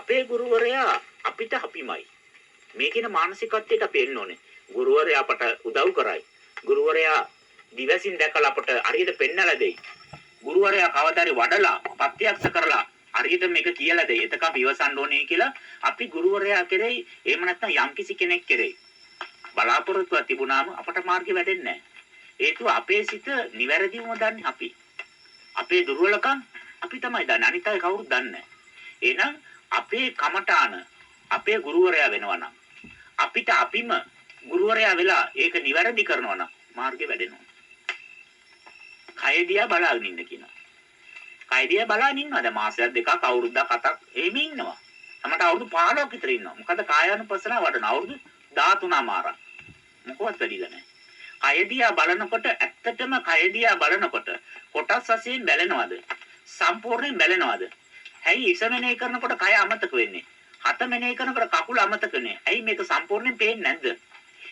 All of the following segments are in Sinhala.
අපේ ගුරුවරයා අපිට අපිමයි. මේ කියන මානසිකත්වයට අපි එන්න ඕනේ. ගුරුවරයා අපට උදව් කරයි. ගුරුවරයා දිවසින් දැකලා අපට හරියට පෙන්නලා දෙයි. ගුරුවරයා කවදාරි වඩලා ප්‍රත්‍යක්ෂ කරලා හරියට මේක කියලා දෙයි. එතක අපි ඉවසන්න ඕනේ කියලා අපි ගුරුවරයා කෙරෙහි එහෙම නැත්නම් යම්කිසි කෙනෙක් කෙරෙහි බලාපොරොත්තුවක් තිබුණාම අපට මාර්ගෙ වැඩෙන්නේ නැහැ. ඒකව අපේ සිත නිවැරදිවම දන්නේ අපි. අපේ දුර්වලකම් අපි තමයි දන්නේ. අනිත් අය කවුරුත් දන්නේ නැහැ. එහෙනම් අපේ කමඨාන අපේ ගුරුවරයා වෙනවා නම් අපිට අපිම ගුරුවරයා වෙලා ඒක නිවැරදි කරනවා නම් මාර්ගෙ වැඩෙනවා. කයදියා බලාගෙන ඉන්න කියනවා. කයදියා බලාගෙන ඉන්නවා. දැන් මාසයක් දෙකක් අවුරුද්දක් හතක් එහෙම ඉන්නවා. අපට අවුරුදු 15ක් විතර ඉන්නවා. මොකද කායානුපස්සනාව වඩන අවුරුදු 13 මාරක්. මොකවත් වැඩිලා නැහැ. කයදියා බලනකොට ඇත්තටම කයදියා බලනකොට කොටස් වශයෙන් බැලෙනවද? සම්පූර්ණයෙන් බැලෙනවද? ඇයි ඉසමනේ කරනකොට කය අමතක වෙන්නේ? හත මෙනේ කරනකොට කකුල අමතක වෙන්නේ. ඇයි මේක සම්පූර්ණයෙන් පේන්නේ නැද්ද?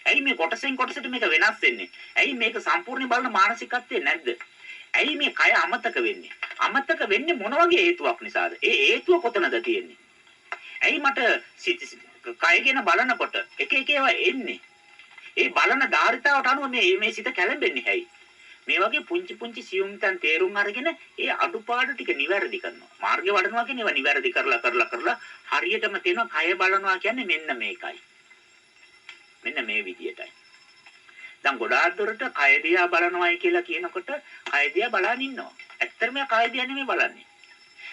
ඇයි මේ කොටසෙන් කොටසට මේක වෙනස් වෙන්නේ? ඇයි මේක සම්පූර්ණයෙන් බලන මානසිකත්වයේ නැද්ද? ඇයි මේ කය අමතක වෙන්නේ? අමතක වෙන්නේ මොන වගේ හේතුවක් නිසාද? ඒ හේතුව කොතනද තියෙන්නේ? ඇයි මට කය ගැන බලනකොට එක එක ඒවා එන්නේ? ඒ බලන ධාරිතාවට අනුව මේ සිත කැළඹෙන්නේ ඇයි? මේ වගේ පුංචි පුංචි සියුම් තැන් තේරුම් අරගෙන ඒ අඩුපාඩු ටික නිවැරදි කරනවා. මාර්ගය වඩනවා කියන්නේ ඒවා නිවැරදි කරලා හරියටම තේනවා කය බලනවා කියන්නේ මෙන්න මේකයි. මෙන්න මේ විදියටයි. දැන් ගොඩාක් දුරට කය දිහා බලනවායි කියලා කියනකොට කය දිහා බලන් ඉන්නවා. ඇත්තටම කය දිහා නෙමෙයි බලන්නේ.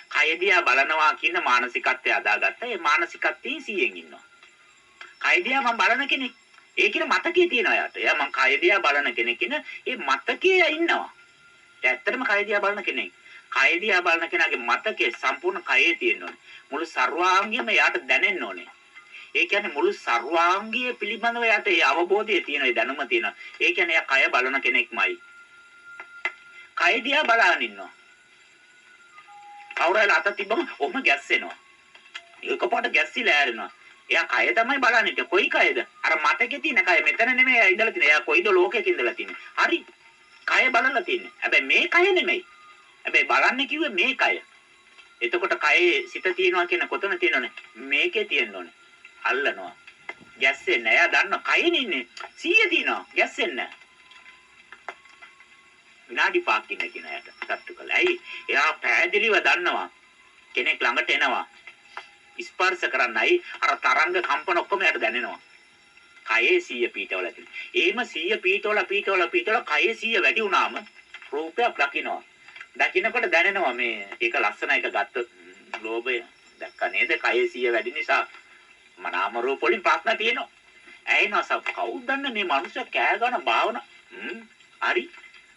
කය දිහා බලනවා කියන මානසිකත්වය අදාගත්තා. ඒ මානසිකත්වයේ 100න් ඉන්නවා. කය දිහා මම බලන කෙනෙක්. ඒ කියන මතකයේ තියෙනවා යාට. එයා මං කය දිහා බලන කෙනෙක් කියන ඒ මතකයේ ඉන්නවා. ඒ ඇත්තටම කය දිහා බලන කෙනෙක්. කය දිහා බලන කෙනාගේ මතකයේ සම්පූර්ණ කයේ තියෙනවා. මුළු සර්වාංගයම යාට දැනෙන්න ඕනේ. ඒ කියන්නේ මුළු සර්වාංගය පිළිබඳව යාට ඒ අවබෝධය තියෙනවා, ඒ දැනුම තියෙනවා. ඒ කියන්නේ එයා කය බලන කෙනෙක්මයි. කය දිහා බලන ඉන්නවා. කවුරුහරි අත තිබ්බම ඔහම ගැස්සෙනවා. ඒකපාරට ගැස්සිලා ඇරෙනවා. එයා කය තමයි බලන්නේ. කොයි කයද? අර මතකේ තියෙන කය. මෙතන නෙමෙයි එයා ඉඳලා තියෙන්නේ. එයා කොයිද ලෝකෙක ඉඳලා තියෙන්නේ. හරි. කය බලලා තියෙන්නේ. හැබැයි මේ කය නෙමෙයි. හැබැයි බලන්නේ කිව්වේ මේ කය. එතකොට කයේ සිත තියනවා කියන කොතන තියෙනවනේ? මේකේ තියෙන්න ඕනේ. අල්ලනවා. ගැස්සෙන්නේ නැහැ. එයා දන්නවා කයනේ ඉන්නේ. 100 තියෙනවා. ගැස්සෙන්නේ නැහැ. විනාඩි 5ක් ඉන්න කියන අයට සතුටු කළා. ඇයි? එයා පැහැදිලිව දන්නවා කෙනෙක් ළඟට එනවා. ස්පර්ශ කරන්නයි අර තරංග කම්පන ඔක්කොම යට දැනෙනවා. කයේ 100 පීඨවල තියෙන. එහෙම 100 පීඨවල කයේ 100 වැඩි වුණාම රූපයක් දකින්නවා. දකින්නකොට දැනෙනවා මේ ඒක ලස්සන එක ගත්ත ලෝභය දැක්ක නේද? කයේ 100 වැඩි නිසා මනාම රූප වලින් ප්‍රශ්න තියෙනවා. ඇයිනස කවුද දන්නේ මේ මනුස්සයා කෑ ගන්න භාවනා හරි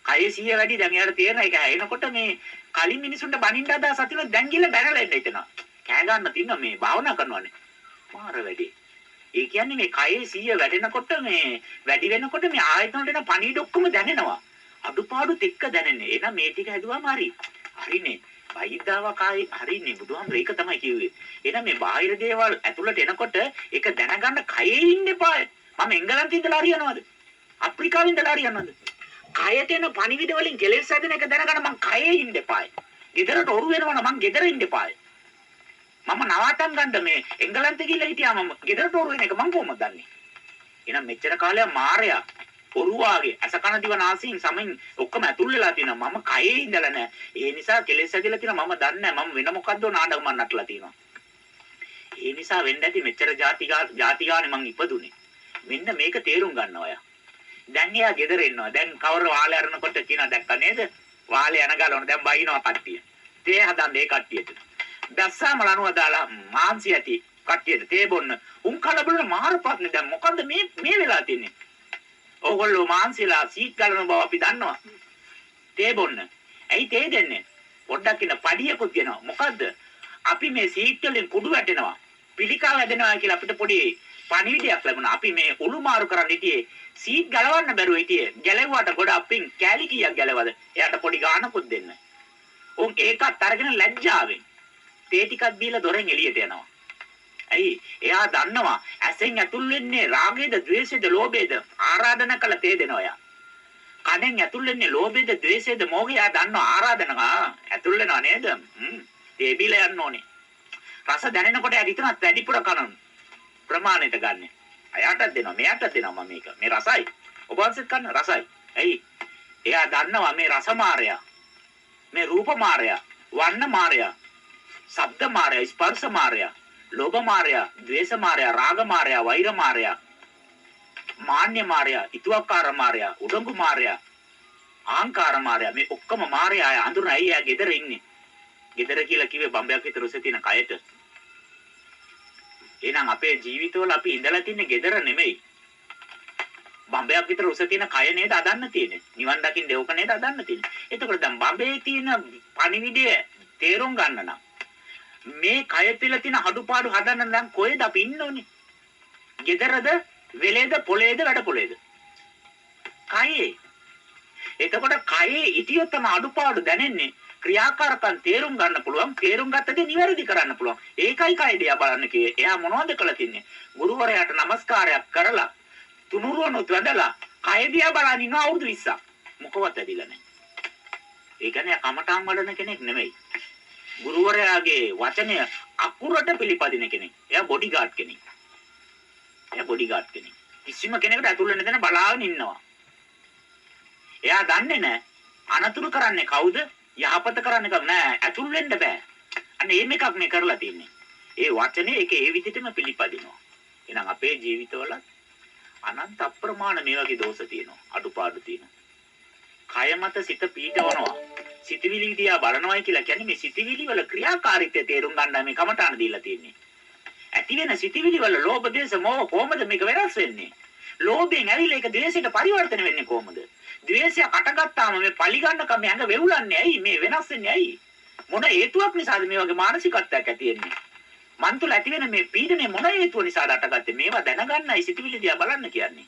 කයේ 100 වැඩි දැන් එයාට තේරෙන එක ඇහෙනකොට මේ කලින් මිනිසුන්ට බනින්න අදහස් ඇතිවෙන දැන් ගිහලා බැනලා එන්න හිතෙනවා. කෑ ගන්න තියෙන මේ භාවනා කරනවානේ. මාර වැඩි. ඒ කියන්නේ මේ කයේ 100 වැඩෙනකොට මේ වැඩි වෙනකොට මේ ආයතන වලට එන පණිවිඩ ඔක්කොම දැනෙනවා. අඩුපාඩුත් එක්ක දැනෙන්නේ. එහෙනම් මේ ටික හැදුවාම හරි. හරිනේ. වෛද්‍යාවකයි හරිනේ බුදුහාමර ඒක තමයි කිව්වේ. එහෙනම් මේ බාහිර දේවල් ඇතුළට එනකොට ඒක දැනගන්න කයේ ඉන්න එපා. මම එංගලන්තේ ඉඳලා හරියනවද? අප්‍රිකාවේ ඉඳලා හරියනවද? කයට එන පණිවිඩ වලින් කෙලෙස් හැදෙන එක දැනගන්න මං කයේ ඉන්න එපායි. ගෙදරට ඔරු වෙනවනම් මං ගෙදර ඉන්න එපායි. මම නවත්තන් ගන්න මේ එංගලන්තේ ගිහලා හිටියා මම ගෙදරට ඔරු වෙන එක මං කොහොමද දන්නේ? එහෙනම් මෙච්චර කාලයක් මායя ඔරුවාගේ අසකන දිව නාසයෙන් සමෙන් ඔක්කොම ඇතුල් වෙලා තියෙනවා. මම කයේ ඉඳලා නැහැ. ඒ නිසා කෙලෙස් හැදෙලා තියෙනවා. මම දන්නේ නැහැ. මම වෙන මොකද්ද නාඩගමක් නටලා තියෙනවා. ඒ නිසා වෙන්න ඇති මෙච්චර ಜಾති ගානේ මං ඉපදුනේ. මෙන්න මේක තේරුම් ගන්න ඔයා. දැන් එයා ගෙදර ඉන්නවා. දැන් කවර වාලේ අරනකොට කියන දැක්ක නේද? වාලේ යන ගලවන දැන් බයිනවා කට්ටිය. තේ හදන්නේ ඒ කට්ටියට. දැස්සාම ලනුව දාලා මාන්සි ඇති කට්ටියට තේ බොන්න. උන් කලබලන මාරපත්නේ දැන් මොකද්ද මේ වෙලා තින්නේ? ඕගොල්ලෝ මාන්සිලා සීට් ගලන බව අපි දන්නවා. තේ බොන්න. ඇයි තේ දෙන්නේ? පොඩ්ඩක් ඉන්න පඩියකුත් දෙනවා. මොකද්ද? අපි මේ සීට් වලින් කුඩු වැටෙනවා. පිළිකාව හැදෙනවා කියලා අපිට පොඩි පණිවිඩයක් ලැබුණා. අපි මේ උළු මාරු කරන්න හිටියේ සීට් ගලවන්න බැරුව හිටියේ. ගැලෙව්වට ගොඩ අපින් කෑලි කීයක් ගැලවද? එයාට පොඩි ගානකුත් දෙන්න. උන් ඒකත් අරගෙන ලැජ්ජාවෙන් තේ ටිකක් දීලා දොරෙන් එළියට යනවා. ඇයි? එයා දන්නවා ඇසෙන් ඇතුල් වෙන්නේ රාගයේද, ද්වේෂයේද, ලෝභයේද ආරාධනා කළ තේ දෙනවා එයා. කනෙන් ඇතුල් වෙන්නේ ලෝභයේද, ද්වේෂයේද, මෝහයද දන්නවා ආරාධනා ඇතුල් වෙනවා නේද? තේ බීලා යන්න ඕනේ. රස දැනෙනකොට එයා හිතනත් වැඩිපුර කනන ප්‍රමාණයට ගන්න. අයාටත් දෙනවා මෙයාටත් දෙනවා මම මේක. මේ රසයි. ඔබ වහන්සේත් කන්න රසයි. ඇයි? එයා දන්නවා මේ රස මායя, මේ රූප මායя, වර්ණ මායя, ශබ්ද මායя, ස්පර්ශ මායя, ලෝභ මායя, ද්වේෂ මායя, රාග මායя, වෛර මායя, මාන්‍ය මායя, ඊතුවක්කාර මායя, උඩඟු මායя, ආංකාර මායя මේ ඔක්කොම මායя අය අඳුරන අය යා ගෙදර ඉන්නේ. ගෙදර කියලා කිව්වේ බම්බයක් විතර උස තියෙන කයට. එහෙනම් අපේ ජීවිතවල අපි ඉඳලා තින්නේ ගෙදර නෙමෙයි. බම්බයක් විතර උස තියෙන කය නේද අදන්න තියෙන්නේ. නිවන් දකින්න දෙවක නේද අදන්න තියෙන්නේ. එතකොට දැන් බම්බේ තියෙන පණිවිඩය තේරුම් ගන්න නම් මේ කය තුළ තියෙන අඩුපාඩු හදන්න නම් කොහෙද අපි ඉන්න ඕනේ? ගෙදරද, වෙලේද, පොලේද, වැඩ පොලේද? කයේ. එතකොට කයේ ඉතියොත් තම අඩුපාඩු දැනෙන්නේ. ක්‍රියාකාරකම් තේරුම් ගන්න පුළුවන්, තේරුම් ගත්තද නිවැරදි කරන්න පුළුවන්. ඒකයි කය දිහා බලන්න කියේ. එයා මොනවද කළා තින්නේ? ගුරුවරයාට নমස්කාරයක් කරලා තුනුරුවනොත් වැඳලා කය දිහා බලන ඉන්න අවුරුදු 20ක්. මොකවත් ඇදිලා නැහැ. ඒ කියන්නේ කමඨාන් වඩන කෙනෙක් නෙමෙයි. ගුරුවරයාගේ වචනය අකුරට පිළිපදින කෙනෙක්. එයා බොඩිගාඩ් කෙනෙක්. කිසිම කෙනෙකුට ඇතුල් වෙන්න දෙන බලාගෙන ඉන්නවා. එයා දන්නේ නැහැ අනතුරු කරන්නේ කවුද? යහපත කරන්නේ කවුද? නෑ ඇතුල් වෙන්න බෑ. අන්න මේ එකක් මේ කරලා තින්නේ. ඒ වචනේ ඒක ඒ විදිහටම පිළිපදිනවා. එහෙනම් අපේ ජීවිතවල අනන්ත අප්‍රමාණ මේ වගේ දෝෂ තියෙනවා. අඩුපාඩු තියෙනවා. කය මත සිත පීඩවනවා. සිතවිලි දිහා බලනවායි කියලා කියන්නේ මේ සිතවිලි වල ක්‍රියාකාරීත්වය තේරුම් ගන්නයි මේ කමඨාන දීලා තියෙන්නේ. ඇති වෙන සිතවිලි වල ලෝභ දේශ මොහ කොහොමද මේක වෙනස් වෙන්නේ? ලෝභයෙන් ඇවිල්ලා ඒක ද්වේෂයට පරිවර්තන වෙන්නේ කොහොමද? ද්වේෂය කටගත්තාම මේ පලිගන්නකම ඇඟ වෙවුලන්නේ ඇයි? මේ වෙනස් වෙන්නේ ඇයි? මොන හේතුවක් නිසාද මේ වගේ මානසිකත්වයක් ඇති වෙන්නේ? මන් තුළ ඇති වෙන මේ පීඩනේ මොන හේතුව නිසාද අටගත්තේ? මේවා දැනගන්නයි සිතවිලි දිහා බලන්න කියන්නේ.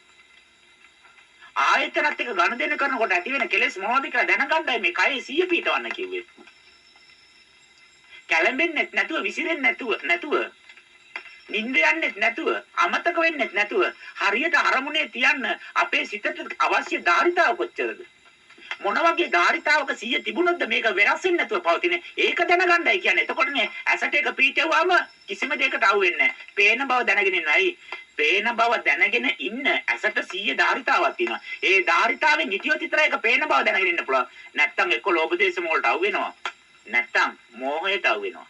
ආයතනත් එක්ක ගනුදෙනු කරනකොට ඇති වෙන කෙලෙස් මොනවද කියලා දැනගන්නයි මේ කයේ සිය පීඨවන්න කිව්වේ. කැළඹෙන්නේ නැතුව, විසිරෙන්නේ නැතුව, නිින්ද යන්නේ නැතුව, අමතක වෙන්නේ නැතුව හරියට අරමුණේ තියන්න අපේ සිතට අවශ්‍ය ධාරිතාව කොච්චරද? මොන වගේ ධාරිතාවක සිය තිබුණොත්ද මේක වෙනස් වෙන්නේ නැතුව පවතින්නේ? ඒක දැනගන්නයි කියන්නේ. එතකොට මේ ඇසට එක පීඨවුවාම කිසිම දෙයකට අහු වෙන්නේ නැහැ. පේන බව දැනගෙන ඉන්නයි. පේන බව දැනගෙන ඉන්න ඇසට 100 ධාරිතාවක් තියෙනවා. ඒ ධාරිතාවෙන් හිටියොත් විතරයි ඒක පේන බව දැනගෙන ඉන්න පුළුවන්. නැත්තම් එක්ක ලෝභ දේශ මොලට අවු වෙනවා. නැත්තම් මෝහයට අවු වෙනවා.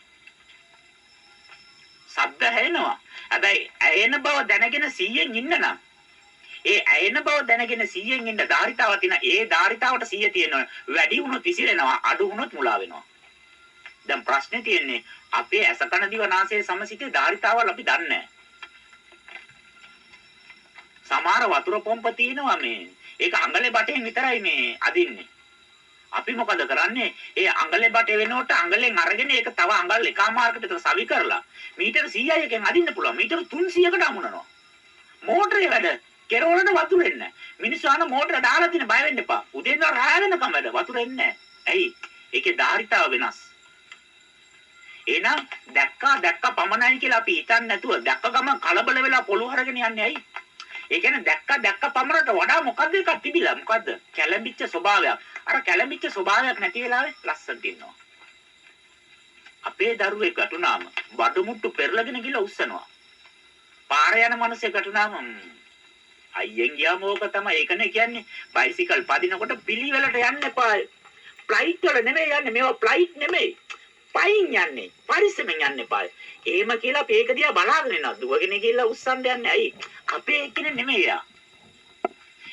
ශබ්ද හැෙනවා. හැබැයි ඇයෙන බව දැනගෙන 100න් ඉන්න නම් ඒ ඇයෙන බව දැනගෙන 100න් ඉන්න ධාරිතාවක් තියෙන. ඒ ධාරිතාවට 100 තියෙනවා. වැඩි වුණොත් විසිරෙනවා, අඩු වුණොත් මුලා වෙනවා. දැන් ප්‍රශ්නේ තියෙන්නේ අපේ ඇස කන දිව නාසය සමසිතේ ධාරිතාවල් අපි දන්නේ නැහැ. සමහර වතුර පොම්ප තියෙනවා මේ. ඒක අඟලේ බටෙන් විතරයි මේ අදින්නේ. අපි මොකද කරන්නේ? ඒ අඟලේ බටේ වෙනකොට අඟලෙන් අරගෙන ඒක තව අඟල් එකමාරකට විතර සවි කරලා මීටර 100යි එකෙන් අදින්න පුළුවන්. මීටර 300කට අමුණනවා. මෝටරේ වැඩ කෙරවලට වතුර එන්නේ නැහැ. මිනිස්සු අහන මෝටර දාලා තියෙන බය වෙන්න එපා. උදේ ඉඳලා රාය වෙනකම් වැඩ වතුර එන්නේ නැහැ. ඇයි? ඒකේ ධාරිතාව වෙනස්. එහෙනම් දැක්කා පමණයි කියලා අපි හිතන්නේ නැතුව දැක්ක ගමන් කලබල වෙලා පොළොව අරගෙන යන්නේ ඇයි? ඒ කියන්නේ දැක්ක පමණට වඩා මොකද්ද එකක් තිබිලා මොකද්ද? කැළඹිච්ච ස්වභාවයක්. අර කැළඹිච්ච ස්වභාවයක් නැති වෙලාවේ ලස්සනට ඉන්නවා. අපේ දරුවෙක් වටුනාම බඩමුට්ටු පෙරලගෙන ගිහලා උස්සනවා. පාරේ යන මිනිස්සෙක් වටුනාම අයියෙන් ගියාම ඕක තමයි. ඒකනේ කියන්නේ බයිසිකල් පදිනකොට පිළිවෙලට යන්න එපා. ෆ්ලයිට් වල නෙමෙයි යන්නේ. මේවා ෆ්ලයිට් නෙමෙයි. පයින් යන්නේ. පරිස්සමෙන් යන්න එපා. එහෙම කියලා අපි ඒක දිහා බලාගෙන ඉනවා. දුවගෙන ගිහලා උස්සන්න යන්නේ. ඇයි? අපේ එක්කනේ නෙමෙයි යා.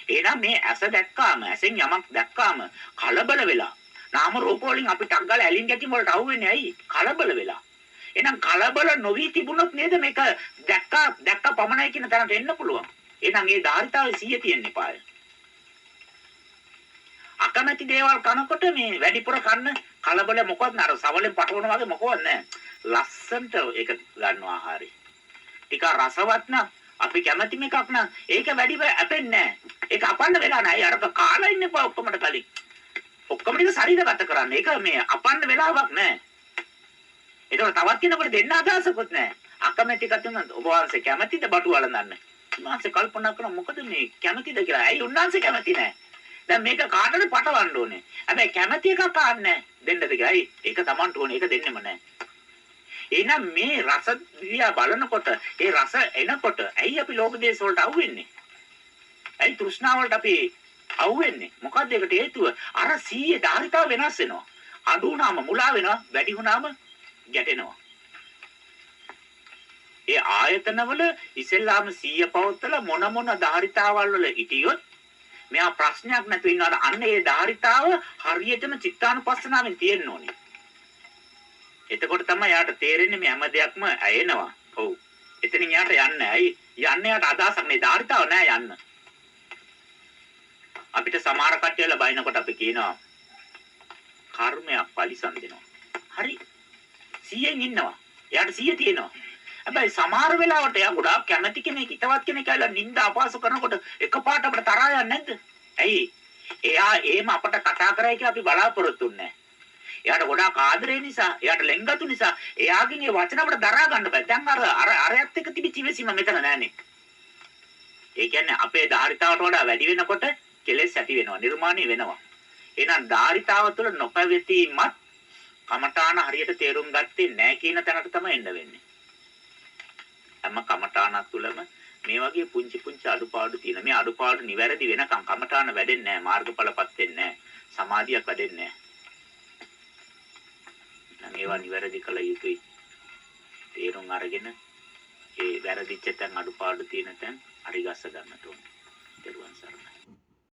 එහෙනම් මේ ඇස දැක්කාම, ඇසෙන් යමක් දැක්කාම කලබල වෙලා නාම රූප වලින් අපි ටක් ගාලා ඇලින් ගැටි වලට අහු වෙන්නේ ඇයි? කලබල වෙලා. එහෙනම් කලබල නොවි තිබුණොත් නේද මේක දැක්ක පමණයි කියන තැනට එන්න පුළුවන්. එහෙනම් ඒ ධාරිතාවේ 100 තියෙන්න එපාය. අකමැති දේවල් කනකොට මේ වැඩිපුර කන්න කලබල මොකවත් නෑ. අර සවලෙන් පටවන වගේ මොකවත් නෑ. ලස්සන්ට ඒක ගන්නවා ආහාරي. ටික රසවත් නම් අපි කැමති මේකක් නම් ඒක වැඩි අපෙන්නේ නෑ. ඒක අපන්න වෙලා නෑ. අරක කාලා ඉන්න එපා ඔක්කොමඩ කලින්. ඔක්කොම ටික ශරීරගත කරන්න. ඒක මේ අපන්න වෙලාවක් නෑ. ඒක තවත් කෙනෙකුට දෙන්න අදහසකුත් නෑ. අකමැති කතුන ඔබ වහන්සේ කැමතිද බටු වළඳන්න? උන්වහන්සේ කල්පනා කරන මොකද මේ කැමතිද කියලා. ඇයි උන්වහන්සේ කැමති නෑ? දැන් මේක කාටද පටවන්න ඕනේ. හැබැයි කැමති එකක් ආන්නේ දෙන්නද කියලා. ඒක Tamanට ඕනේ. ඒක දෙන්නෙම නෑ. එහෙනම් මේ රස දිහා බලනකොට ඒ රස එනකොට ඇයි අපි ලෝභ දේශ වලට අහුවෙන්නේ? ඇයි තෘෂ්ණාව වලට අපි අහුවෙන්නේ? මොකද්ද ඒකට හේතුව? අර 100 ධාරිතාව වෙනස් වෙනවා. අඩු වුණාම මුලා වෙනවා, වැඩි වුණාම ගැටෙනවා. ඒ ආයතනවල ඉස්සෙල්ලාම 100 පවත්තලා මොන ධාරිතාවල් වල හිටියොත් මෙයා ප්‍රශ්නයක් නැතුව ඉන්නවා. අන්න ඒ ධාරිතාව හරියටම චිත්තානුපස්සනාවෙන් තියෙන්න ඕනේ. එතකොට තමයි යාට තේරෙන්නේ මේ හැම දෙයක්ම ඇයෙනවා. ඔව්. එතනින් යාට යන්නේ. ඇයි? යන්නේ යාට අදහසක් නේ ධාරිතාව නෑ යන්න. අපිට සමහර කට්ටියලා බයිනකොට අපි කියනවා කර්මයක් පරිසම් දෙනවා. හරි. 100න් ඉන්නවා. එයාට 100 තියෙනවා. හැබැයි සමහර වෙලාවට එයා ගොඩාක් කැමැති කෙනෙක්, හිතවත් කෙනෙක් කියලා නිନ୍ଦා අපහාස කරනකොට එකපාරට අපිට තරහා යන්නේ නැද්ද? ඇයි? එයා එහෙම අපට කතා කරයි කියලා අපි බලාපොරොත්තු වෙන්නේ නැහැ. එයාට ගොඩාක් ආදරේ නිසා, එයාට ලෙන්ගතු නිසා එයාගෙන් ඒ වචන අපිට දරා ගන්න බෑ. දැන් අරයත් එක්ක තිබිච්ච ඉවසීම මෙතන නෑනේ. ඒ කියන්නේ අපේ ධාරිතාවට වඩා වැඩි වෙනකොට කෙලෙස් ඇති වෙනවා, නිර්මාණය වෙනවා. එහෙනම් ධාරිතාව තුළ නොපැවතීමත් කමඨාන හරියට තේරුම් ගත්තේ නැහැ කියන තැනට තමයි එන්න වෙන්නේ. හැම කමඨානක් තුළම මේ වගේ පුංචි අඩුපාඩු තියෙන. මේ අඩුපාඩු නිවැරදි වෙනකම් කමඨාන වැඩෙන්නේ නැහැ, මාර්ගඵලපත් වෙන්නේ නැහැ, සමාධියක් වැඩෙන්නේ නැහැ. මේවා නිවැරදි කළ යුතුයි. තේරුම් අරගෙන ඒ වැරදිච්ච තැන් අඩුපාඩු තියෙන තැන් හරි ගස්ස ගන්නට ඕනේ. දරුවන් සරණයි.